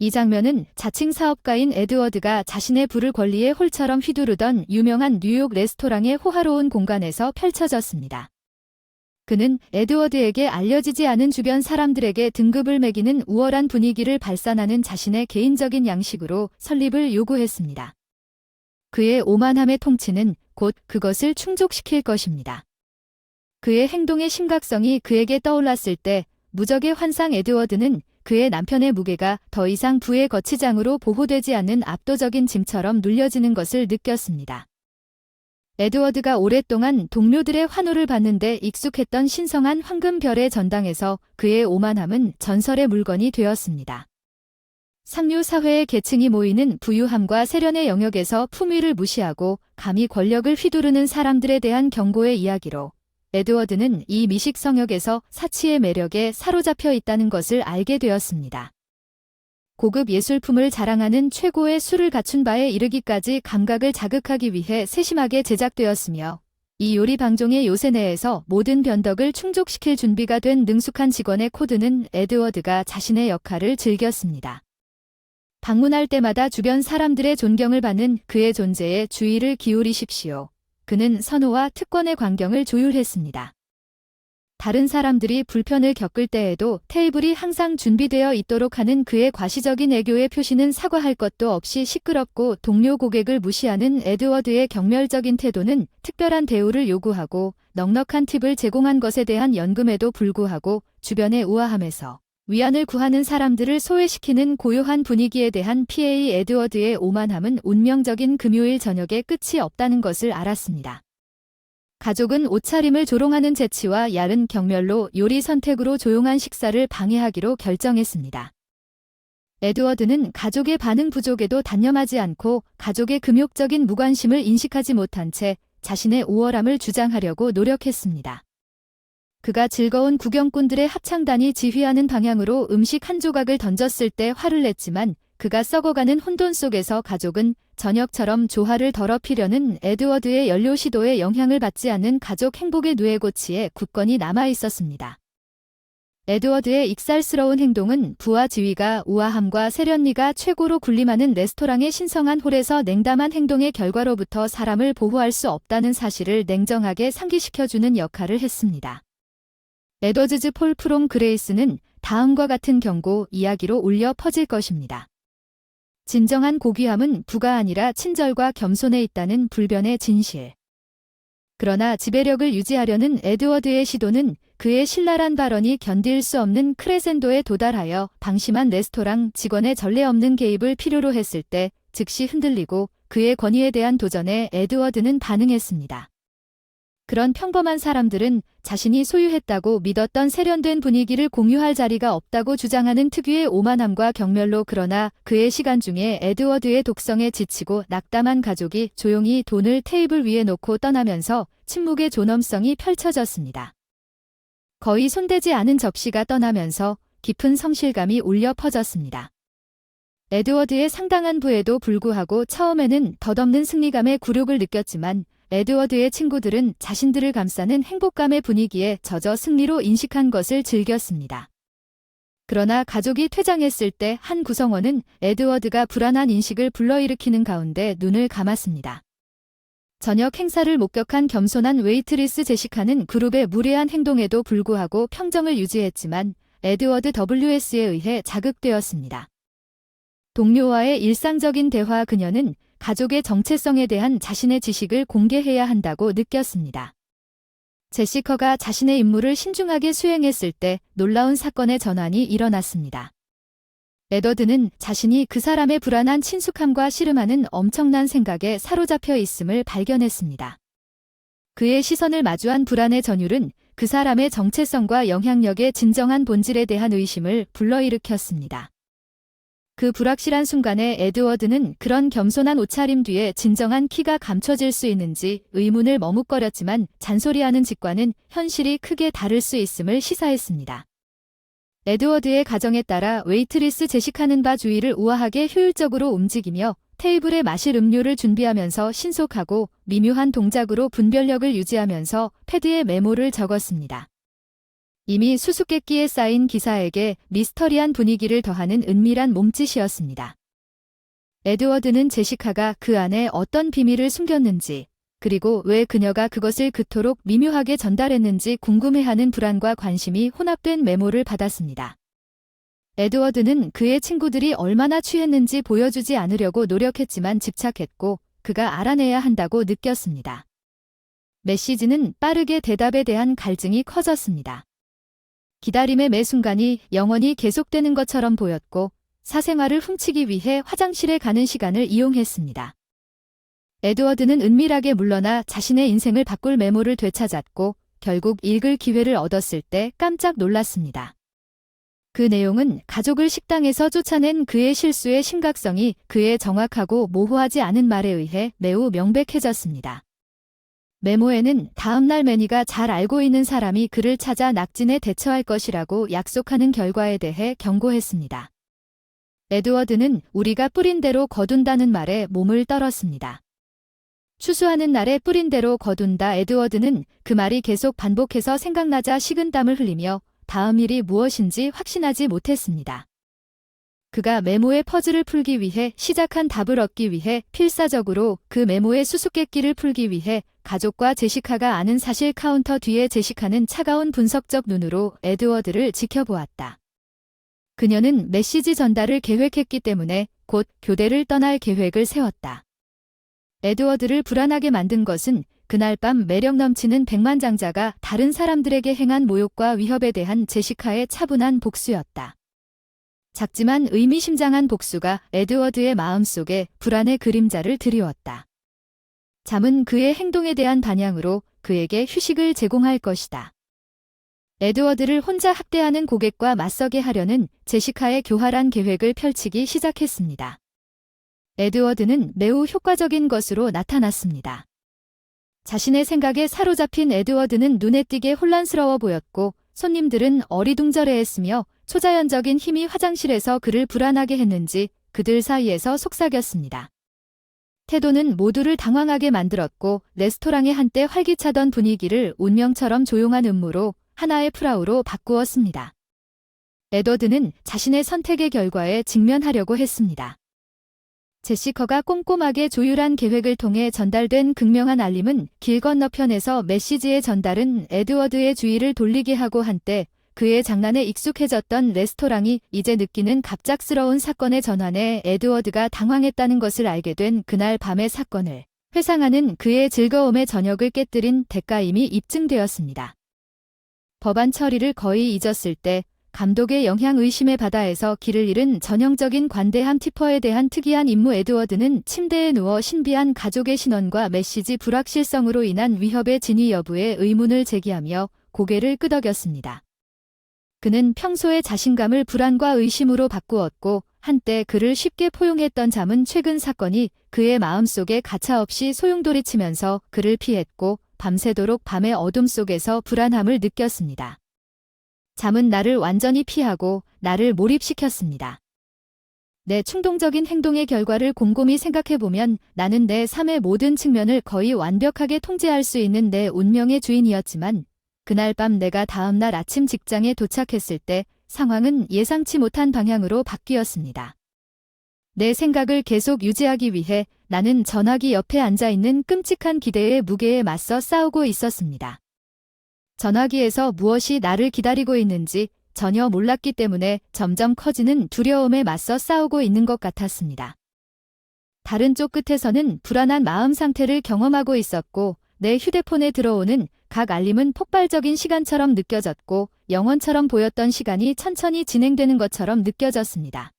이 장면은 자칭 사업가인 에드워드가 자신의 부를 권리의 홀처럼 휘두르던 유명한 뉴욕 레스토랑의 호화로운 공간에서 펼쳐졌습니다. 그는 에드워드에게 알려지지 않은 주변 사람들에게 등급을 매기는 우월한 분위기를 발산하는 자신의 개인적인 양식으로 설립을 요구했습니다. 그의 오만함의 통치는 곧 그것을 충족시킬 것입니다. 그의 행동의 심각성이 그에게 떠올랐을 때 무적의 환상 에드워드는 그의 남편의 무게가 더 이상 부의 거치장으로 보호되지 않는 압도적인 짐처럼 눌려지는 것을 느꼈습니다. 에드워드가 오랫동안 동료들의 환호를 받는데 익숙했던 신성한 황금별의 전당에서 그의 오만함은 전설의 물건이 되었습니다. 상류 사회의 계층이 모이는 부유함과 세련의 영역에서 품위를 무시하고 감히 권력을 휘두르는 사람들에 대한 경고의 이야기로 에드워드는 이 미식 성역에서 사치의 매력에 사로잡혀 있다는 것을 알게 되었습니다. 고급 예술품을 자랑하는 최고의 술을 갖춘 바에 이르기까지 감각을 자극하기 위해 세심하게 제작되었으며 이 요리 방종의 요새 내에서 모든 변덕을 충족시킬 준비가 된 능숙한 직원의 코드는 에드워드가 자신의 역할을 즐겼습니다. 방문할 때마다 주변 사람들의 존경을 받는 그의 존재에 주의를 기울이십시오. 그는 선호와 특권의 광경을 조율했습니다. 다른 사람들이 불편을 겪을 때에도 테이블이 항상 준비되어 있도록 하는 그의 과시적인 애교의 표시는 사과할 것도 없이 시끄럽고 동료 고객을 무시하는 에드워드의 경멸적인 태도는 특별한 대우를 요구하고 넉넉한 팁을 제공한 것에 대한 연금에도 불구하고 주변의 우아함에서 위안을 구하는 사람들을 소외시키는 고요한 분위기에 대한 PA 에드워드의 오만함은 운명적인 금요일 저녁에 끝이 없다는 것을 알았습니다. 가족은 옷차림을 조롱하는 재치와 야른 경멸로 요리 선택으로 조용한 식사를 방해하기로 결정했습니다. 에드워드는 가족의 반응 부족에도 단념하지 않고 가족의 금욕적인 무관심을 인식하지 못한 채 자신의 우월함을 주장하려고 노력했습니다. 그가 즐거운 구경꾼들의 합창단이 지휘하는 방향으로 음식 한 조각을 던졌을 때 화를 냈지만 그가 썩어가는 혼돈 속에서 가족은 저녁처럼 조화를 더럽히려는 에드워드의 연료 시도에 영향을 받지 않는 가족 행복의 누에고치에 굳건히 남아 있었습니다. 에드워드의 익살스러운 행동은 부와 지위가 우아함과 세련미가 최고로 군림하는 레스토랑의 신성한 홀에서 냉담한 행동의 결과로부터 사람을 보호할 수 없다는 사실을 냉정하게 상기시켜주는 역할을 했습니다. 에드워즈 폴 프롬 그레이스는 다음과 같은 경고 이야기로 울려 퍼질 것입니다. 진정한 고귀함은 부가 아니라 친절과 겸손에 있다는 불변의 진실. 그러나 지배력을 유지하려는 에드워드의 시도는 그의 신랄한 발언이 견딜 수 없는 크레센도에 도달하여 방심한 레스토랑 직원의 전례 없는 개입을 필요로 했을 때 즉시 흔들리고 그의 권위에 대한 도전에 에드워드는 반응했습니다. 그런 평범한 사람들은 자신이 소유했다고 믿었던 세련된 분위기를 공유할 자리가 없다고 주장하는 특유의 오만함과 경멸로 그러나 그의 시간 중에 에드워드의 독성에 지치고 낙담한 가족이 조용히 돈을 테이블 위에 놓고 떠나면서 침묵의 존엄성이 펼쳐졌습니다. 거의 손대지 않은 접시가 떠나면서 깊은 성실감이 울려 퍼졌습니다. 에드워드의 상당한 부에도 불구하고 처음에는 덧없는 승리감의 굴욕을 느꼈지만 에드워드의 친구들은 자신들을 감싸는 행복감의 분위기에 젖어 승리로 인식한 것을 즐겼습니다. 그러나 가족이 퇴장했을 때 한 구성원은 에드워드가 불안한 인식을 불러일으키는 가운데 눈을 감았습니다. 저녁 행사를 목격한 겸손한 웨이트리스 제시카는 그룹의 무례한 행동에도 불구하고 평정을 유지했지만 에드워드 WS에 의해 자극되었습니다. 동료와의 일상적인 대화 그녀는 가족의 정체성에 대한 자신의 지식을 공개해야 한다고 느꼈습니다. 제시커가 자신의 임무를 신중하게 수행했을 때 놀라운 사건의 전환이 일어났습니다. 에드워드는 자신이 그 사람의 불안한 친숙함과 씨름하는 엄청난 생각에 사로잡혀 있음을 발견했습니다. 그의 시선을 마주한 불안의 전율은 그 사람의 정체성과 영향력의 진정한 본질에 대한 의심을 불러일으켰습니다. 그 불확실한 순간에 에드워드는 그런 겸손한 옷차림 뒤에 진정한 키가 감춰질 수 있는지 의문을 머뭇거렸지만 잔소리하는 직관은 현실이 크게 다를 수 있음을 시사했습니다. 에드워드의 가정에 따라 웨이트리스 제시카는 바 주위를 우아하게 효율적으로 움직이며 테이블에 마실 음료를 준비하면서 신속하고 미묘한 동작으로 분별력을 유지하면서 패드에 메모를 적었습니다. 이미 수수께끼에 쌓인 기사에게 미스터리한 분위기를 더하는 은밀한 몸짓이었습니다. 에드워드는 제시카가 그 안에 어떤 비밀을 숨겼는지, 그리고 왜 그녀가 그것을 그토록 미묘하게 전달했는지 궁금해하는 불안과 관심이 혼합된 메모를 받았습니다. 에드워드는 그의 친구들이 얼마나 취했는지 보여주지 않으려고 노력했지만 집착했고 그가 알아내야 한다고 느꼈습니다. 메시지는 빠르게 대답에 대한 갈증이 커졌습니다. 기다림의 매 순간이 영원히 계속되는 것처럼 보였고 사생활을 훔치기 위해 화장실에 가는 시간을 이용했습니다. 에드워드는 은밀하게 물러나 자신의 인생을 바꿀 메모를 되찾았고 결국 읽을 기회를 얻었을 때 깜짝 놀랐습니다. 그 내용은 가족을 식당에서 쫓아낸 그의 실수의 심각성이 그의 정확하고 모호하지 않은 말에 의해 매우 명백해졌습니다. 메모에는 다음날 매니가 잘 알고 있는 사람이 그를 찾아 낙진에 대처할 것이라고 약속하는 결과에 대해 경고했습니다. 에드워드는 우리가 뿌린 대로 거둔다는 말에 몸을 떨었습니다. 추수하는 날에 뿌린 대로 거둔다. 에드워드는 그 말이 계속 반복해서 생각나자 식은땀을 흘리며 다음 일이 무엇인지 확신하지 못했습니다. 그가 메모의 퍼즐을 풀기 위해 시작한 답을 얻기 위해 필사적으로 그 메모의 수수께끼를 풀기 위해 가족과 제시카가 아는 사실 카운터 뒤에 제시카는 차가운 분석적 눈으로 에드워드를 지켜보았다. 그녀는 메시지 전달을 계획했기 때문에 곧 교대를 떠날 계획을 세웠다. 에드워드를 불안하게 만든 것은 그날 밤 매력 넘치는 백만장자가 다른 사람들에게 행한 모욕과 위협에 대한 제시카의 차분한 복수였다. 작지만 의미심장한 복수가 에드워드의 마음속에 불안의 그림자를 드리웠다. 잠은 그의 행동에 대한 반향으로 그에게 휴식을 제공할 것이다. 에드워드를 혼자 학대하는 고객과 맞서게 하려는 제시카의 교활한 계획을 펼치기 시작했습니다. 에드워드는 매우 효과적인 것으로 나타났습니다. 자신의 생각에 사로잡힌 에드워드는 눈에 띄게 혼란스러워 보였고 손님들은 어리둥절해했으며 초자연적인 힘이 화장실에서 그를 불안하게 했는지 그들 사이에서 속삭였습니다. 태도는 모두를 당황하게 만들었고 레스토랑의 한때 활기차던 분위기를 운명처럼 조용한 음모로 하나의 프라우로 바꾸었습니다. 에드워드는 자신의 선택의 결과에 직면하려고 했습니다. 제시카가 꼼꼼하게 조율한 계획을 통해 전달된 극명한 알림은 길 건너편에서 메시지의 전달은 에드워드의 주의를 돌리게 하고 한때 그의 장난에 익숙해졌던 레스토랑이 이제 느끼는 갑작스러운 사건의 전환에 에드워드가 당황했다는 것을 알게 된 그날 밤의 사건을 회상하는 그의 즐거움의 저녁을 깨뜨린 대가임이 입증되었습니다. 법안 처리를 거의 잊었을 때 감독의 영향 의심의 바다에서 길을 잃은 전형적인 관대함 티퍼에 대한 특이한 임무 에드워드는 침대에 누워 신비한 가족의 신원과 메시지 불확실성으로 인한 위협의 진위 여부에 의문을 제기하며 고개를 끄덕였습니다. 그는 평소의 자신감을 불안과 의심으로 바꾸었고 한때 그를 쉽게 포용했던 잠은 최근 사건이 그의 마음속에 가차없이 소용돌이치면서 그를 피했고 밤새도록 밤의 어둠 속에서 불안함을 느꼈습니다. 잠은 나를 완전히 피하고 나를 몰입시켰습니다. 내 충동적인 행동의 결과를 곰곰이 생각해보면 나는 내 삶의 모든 측면을 거의 완벽하게 통제할 수 있는 내 운명의 주인이었지만 그날 밤 내가 다음날 아침 직장에 도착했을 때 상황은 예상치 못한 방향으로 바뀌었습니다. 내 생각을 계속 유지하기 위해 나는 전화기 옆에 앉아있는 끔찍한 기대의 무게에 맞서 싸우고 있었습니다. 전화기에서 무엇이 나를 기다리고 있는지 전혀 몰랐기 때문에 점점 커지는 두려움에 맞서 싸우고 있는 것 같았습니다. 다른 쪽 끝에서는 불안한 마음 상태를 경험하고 있었고 내 휴대폰에 들어오는 각 알림은 폭발적인 시간처럼 느껴졌고 영원처럼 보였던 시간이 천천히 진행되는 것처럼 느껴졌습니다.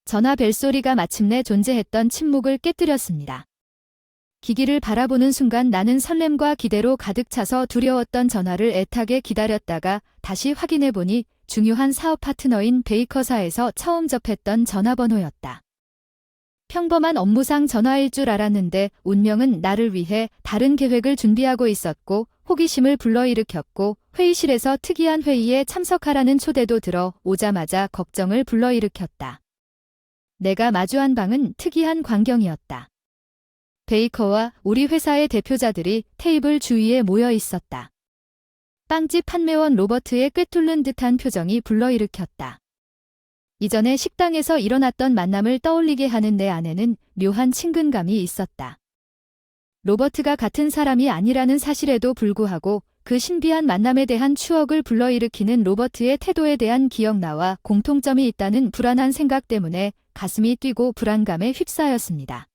전화 벨소리가 마침내 존재했던 침묵을 깨뜨렸습니다. 기기를 바라보는 순간 나는 설렘과 기대로 가득 차서 두려웠던 전화를 애타게 기다렸다가 다시 확인해보니 중요한 사업 파트너인 베이커사에서 처음 접했던 전화번호였다. 평범한 업무상 전화일 줄 알았는데 운명은 나를 위해 다른 계획을 준비하고 있었고 호기심을 불러일으켰고 회의실에서 특이한 회의에 참석하라는 초대도 들어 오자마자 걱정을 불러일으켰다. 내가 마주한 방은 특이한 광경이었다. 베이커와 우리 회사의 대표자들이 테이블 주위에 모여 있었다. 빵집 판매원 로버트의 꿰뚫는 듯한 표정이 불러일으켰다. 이전에 식당에서 일어났던 만남을 떠올리게 하는 내 안에는 묘한 친근감이 있었다. 로버트가 같은 사람이 아니라는 사실에도 불구하고 그 신비한 만남에 대한 추억을 불러일으키는 로버트의 태도에 대한 기억나와 공통점이 있다는 불안한 생각 때문에 가슴이 뛰고 불안감에 휩싸였습니다.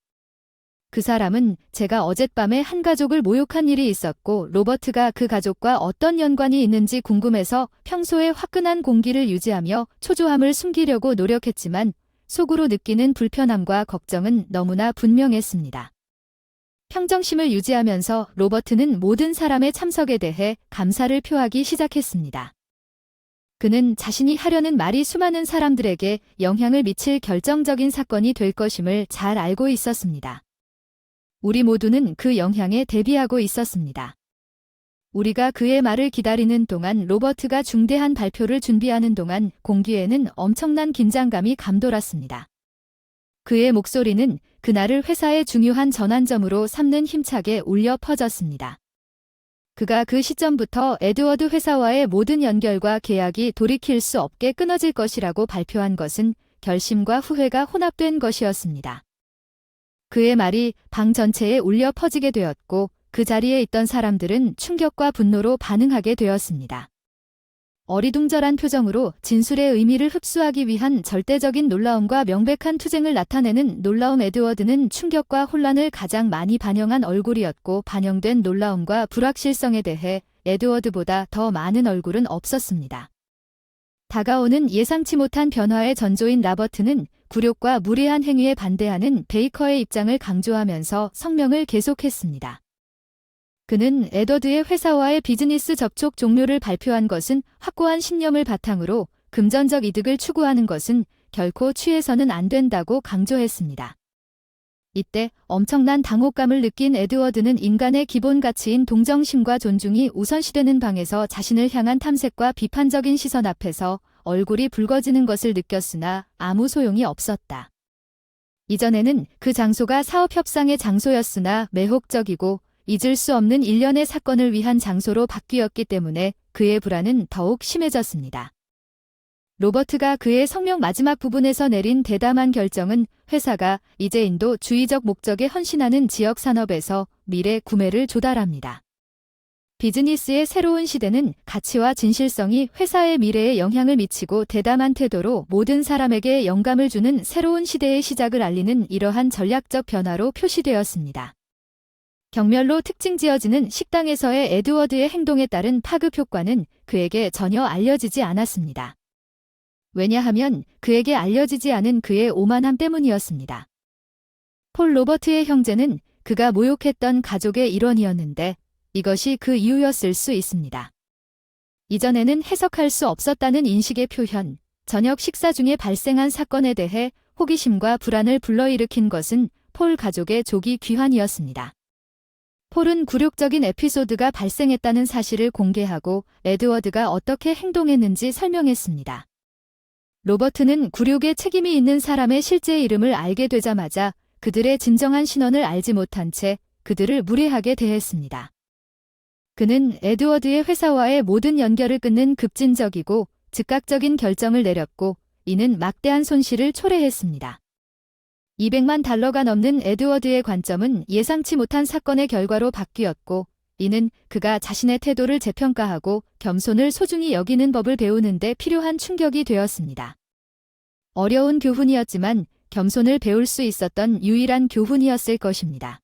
그 사람은 제가 어젯밤에 한 가족을 모욕한 일이 있었고 로버트가 그 가족과 어떤 연관이 있는지 궁금해서 평소에 화끈한 공기를 유지하며 초조함을 숨기려고 노력했지만 속으로 느끼는 불편함과 걱정은 너무나 분명했습니다. 평정심을 유지하면서 로버트는 모든 사람의 참석에 대해 감사를 표하기 시작했습니다. 그는 자신이 하려는 말이 수많은 사람들에게 영향을 미칠 결정적인 사건이 될 것임을 잘 알고 있었습니다. 우리 모두는 그 영향에 대비하고 있었습니다. 우리가 그의 말을 기다리는 동안 로버트가 중대한 발표를 준비하는 동안 공기에는 엄청난 긴장감이 감돌았습니다. 그의 목소리는 그날을 회사의 중요한 전환점으로 삼는 힘차게 울려 퍼졌습니다. 그가 그 시점부터 에드워드 회사와의 모든 연결과 계약이 돌이킬 수 없게 끊어질 것이라고 발표한 것은 결심과 후회가 혼합된 것이었습니다. 그의 말이 방 전체에 울려 퍼지게 되었고 그 자리에 있던 사람들은 충격과 분노로 반응하게 되었습니다. 어리둥절한 표정으로 진술의 의미를 흡수하기 위한 절대적인 놀라움과 명백한 투쟁을 나타내는 놀라움 에드워드는 충격과 혼란을 가장 많이 반영한 얼굴이었고 반영된 놀라움과 불확실성에 대해 에드워드보다 더 많은 얼굴은 없었습니다. 다가오는 예상치 못한 변화의 전조인 라버트는 굴욕과 무례한 행위에 반대하는 베이커의 입장을 강조하면서 성명을 계속했습니다. 그는 에드워드의 회사와의 비즈니스 접촉 종료를 발표한 것은 확고한 신념을 바탕으로 금전적 이득을 추구하는 것은 결코 취해서는 안 된다고 강조했습니다. 이때 엄청난 당혹감을 느낀 에드워드는 인간의 기본 가치인 동정심과 존중이 우선시되는 방에서 자신을 향한 탐색과 비판적인 시선 앞에서 얼굴이 붉어지는 것을 느꼈으나 아무 소용이 없었다. 이전에는 그 장소가 사업 협상의 장소였으나 매혹적이고 잊을 수 없는 일련의 사건을 위한 장소로 바뀌었기 때문에 그의 불안은 더욱 심해졌습니다. 로버트가 그의 성명 마지막 부분에서 내린 대담한 결정은 회사가 이제 인도주의적 목적에 헌신하는 지역 산업에서 미래 구매를 조달합니다. 비즈니스의 새로운 시대는 가치와 진실성이 회사의 미래에 영향을 미치고 대담한 태도로 모든 사람에게 영감을 주는 새로운 시대의 시작을 알리는 이러한 전략적 변화로 표시되었습니다. 경멸로 특징지어지는 식당에서의 에드워드의 행동에 따른 파급 효과는 그에게 전혀 알려지지 않았습니다. 왜냐하면 그에게 알려지지 않은 그의 오만함 때문이었습니다. 폴 로버트의 형제는 그가 모욕했던 가족의 일원이었는데 이것이 그 이유였을 수 있습니다. 이전에는 해석할 수 없었다는 인식의 표현, 저녁 식사 중에 발생한 사건에 대해 호기심과 불안을 불러일으킨 것은 폴 가족의 조기 귀환이었습니다. 폴은 굴욕적인 에피소드가 발생했다는 사실을 공개하고 에드워드가 어떻게 행동했는지 설명했습니다. 로버트는 굴욕에 책임이 있는 사람의 실제 이름을 알게 되자마자 그들의 진정한 신원을 알지 못한 채 그들을 무례하게 대했습니다. 그는 에드워드의 회사와의 모든 연결을 끊는 급진적이고 즉각적인 결정을 내렸고 이는 막대한 손실을 초래했습니다. $200만 넘는 에드워드의 관점은 예상치 못한 사건의 결과로 바뀌었고 이는 그가 자신의 태도를 재평가하고 겸손을 소중히 여기는 법을 배우는 데 필요한 충격이 되었습니다. 어려운 교훈이었지만 겸손을 배울 수 있었던 유일한 교훈이었을 것입니다.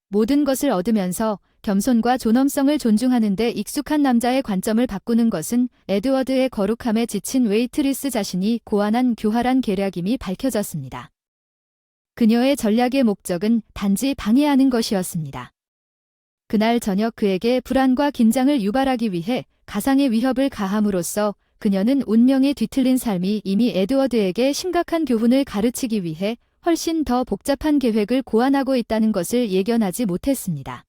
모든 것을 얻으면서 겸손과 존엄성을 존중하는 데 익숙한 남자의 관점을 바꾸는 것은 에드워드의 거룩함에 지친 웨이트리스 자신이 고안한 교활한 계략임이 밝혀졌습니다. 그녀의 전략의 목적은 단지 방해하는 것이었습니다. 그날 저녁 그에게 불안과 긴장을 유발하기 위해 가상의 위협을 가함으로써 그녀는 운명에 뒤틀린 삶이 이미 에드워드에게 심각한 교훈을 가르치기 위해 훨씬 더 복잡한 계획을 고안하고 있다는 것을 예견하지 못했습니다.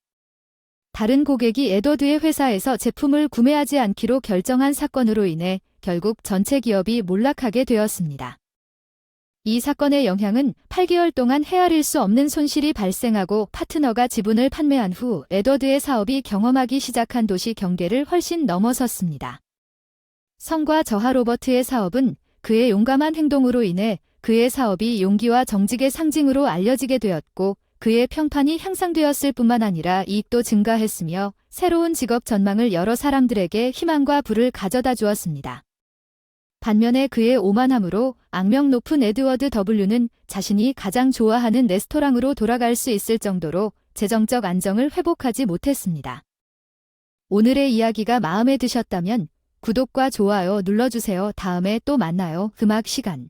다른 고객이 에드워드의 회사에서 제품을 구매하지 않기로 결정한 사건으로 인해 결국 전체 기업이 몰락하게 되었습니다. 이 사건의 영향은 8개월 동안 헤아릴 수 없는 손실이 발생하고 파트너가 지분을 판매한 후 에드워드의 사업이 경험하기 시작한 도시 경계를 훨씬 넘어섰습니다. 성과 저하 로버트의 사업은 그의 용감한 행동으로 인해 그의 사업이 용기와 정직의 상징으로 알려지게 되었고 그의 평판이 향상되었을 뿐만 아니라 이익도 증가했으며 새로운 직업 전망을 여러 사람들에게 희망과 부를 가져다 주었습니다. 반면에 그의 오만함으로 악명 높은 에드워드 W는 자신이 가장 좋아하는 레스토랑으로 돌아갈 수 있을 정도로 재정적 안정을 회복하지 못했습니다. 오늘의 이야기가 마음에 드셨다면 구독과 좋아요 눌러주세요. 다음에 또 만나요. 음악 시간.